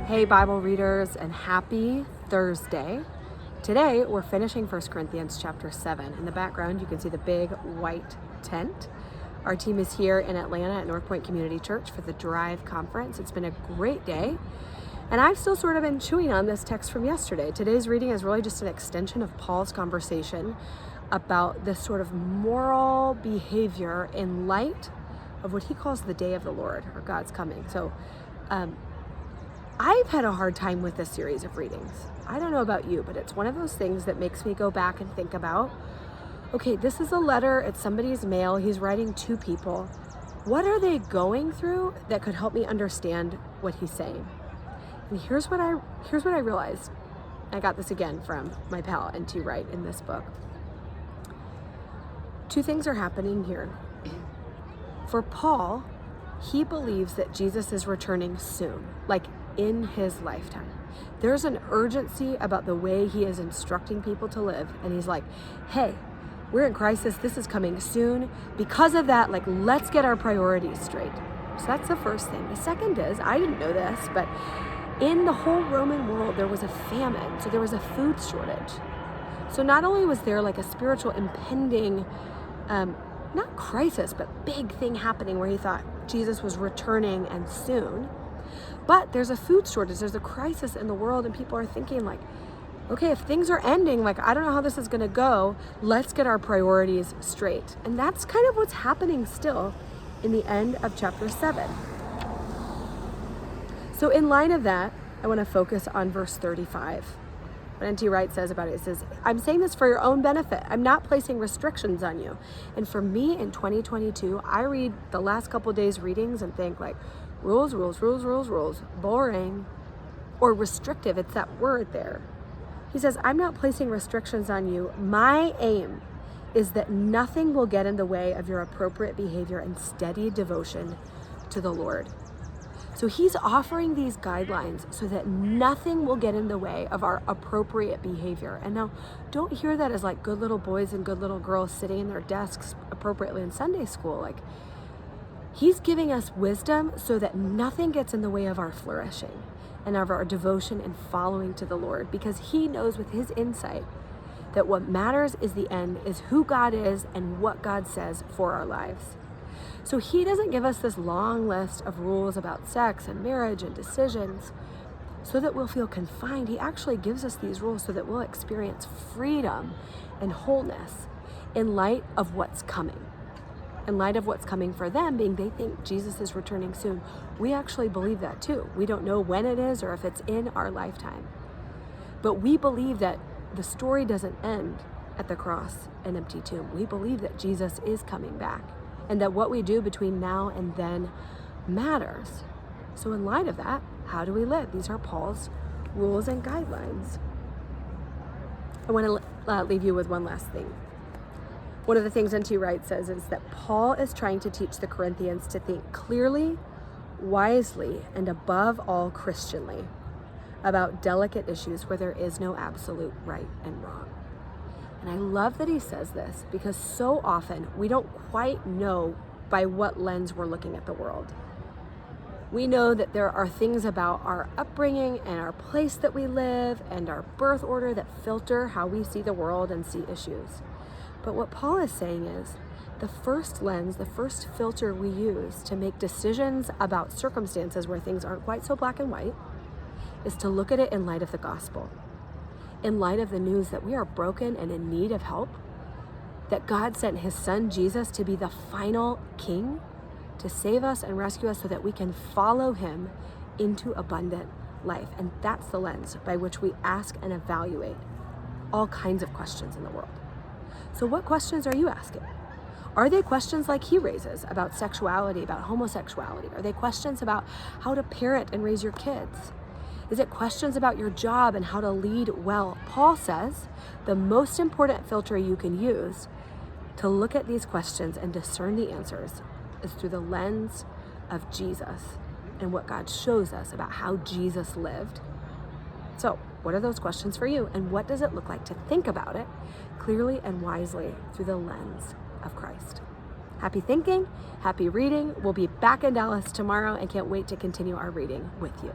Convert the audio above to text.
Hey Bible readers, and happy Thursday. Today we're finishing 1 Corinthians chapter 7. In the background you can see the big white tent. Our team is here in Atlanta at North Point Community Church for the Drive Conference. It's been a great day, and I've still sort of been chewing on this text from yesterday. Today's reading is really just an extension of Paul's conversation about this sort of moral behavior in light of what he calls the day of the Lord, or God's coming. So I've had a hard time with this series of readings. I don't know about you, but it's one of those things that makes me go back and think about, okay, this is a letter, it's somebody's mail, he's writing to people. What are they going through that could help me understand what he's saying? And here's what I realized. I got this again from my pal N.T. Wright in this book. Two things are happening here. For Paul, he believes that Jesus is returning soon, like in his lifetime. There's an urgency about the way he is instructing people to live, and he's like, hey, we're in crisis, this is coming soon. Because of that, let's get our priorities straight. So that's the first thing. The second is, I didn't know this, but in the whole Roman world, there was a famine, so there was a food shortage. So not only was there a spiritual impending, not crisis, but big thing happening where he thought Jesus was returning and soon, but there's a food shortage, there's a crisis in the world, and people are thinking okay, if things are ending, I don't know how this is gonna go, let's get our priorities straight. And that's kind of what's happening still in the end of chapter 7. So in light of that, I wanna focus on verse 35. What N.T. Wright says about it says, I'm saying this for your own benefit. I'm not placing restrictions on you. And for me in 2022, I read the last couple days readings and think rules, boring, or restrictive. It's that word there. He says, I'm not placing restrictions on you. My aim is that nothing will get in the way of your appropriate behavior and steady devotion to the Lord. So he's offering these guidelines so that nothing will get in the way of our appropriate behavior. And now, don't hear that as good little boys and good little girls sitting in their desks appropriately in Sunday school. He's giving us wisdom so that nothing gets in the way of our flourishing and of our devotion and following to the Lord, because he knows with his insight that what matters is the end, is who God is and what God says for our lives. So he doesn't give us this long list of rules about sex and marriage and decisions so that we'll feel confined. He actually gives us these rules so that we'll experience freedom and wholeness in light of what's coming. In light of what's coming for them, being they think Jesus is returning soon. We actually believe that too. We don't know when it is or if it's in our lifetime. But we believe that the story doesn't end at the cross and empty tomb. We believe that Jesus is coming back, and that what we do between now and then matters. So in light of that, how do we live? These are Paul's rules and guidelines. I want to leave you with one last thing. One of the things N.T. Wright says is that Paul is trying to teach the Corinthians to think clearly, wisely, and above all Christianly about delicate issues where there is no absolute right and wrong. And I love that he says this, because so often we don't quite know by what lens we're looking at the world. We know that there are things about our upbringing and our place that we live and our birth order that filter how we see the world and see issues. But what Paul is saying is the first lens, the first filter we use to make decisions about circumstances where things aren't quite so black and white is to look at it in light of the gospel. In light of the news that we are broken and in need of help, that God sent his son Jesus to be the final king, to save us and rescue us so that we can follow him into abundant life. And that's the lens by which we ask and evaluate all kinds of questions in the world. So what questions are you asking? Are they questions like he raises about sexuality, about homosexuality? Are they questions about how to parent and raise your kids? Is it questions about your job and how to lead well? Paul says the most important filter you can use to look at these questions and discern the answers is through the lens of Jesus and what God shows us about how Jesus lived. So, what are those questions for you? And what does it look like to think about it clearly and wisely through the lens of Christ? Happy thinking, happy reading. We'll be back in Dallas tomorrow and can't wait to continue our reading with you.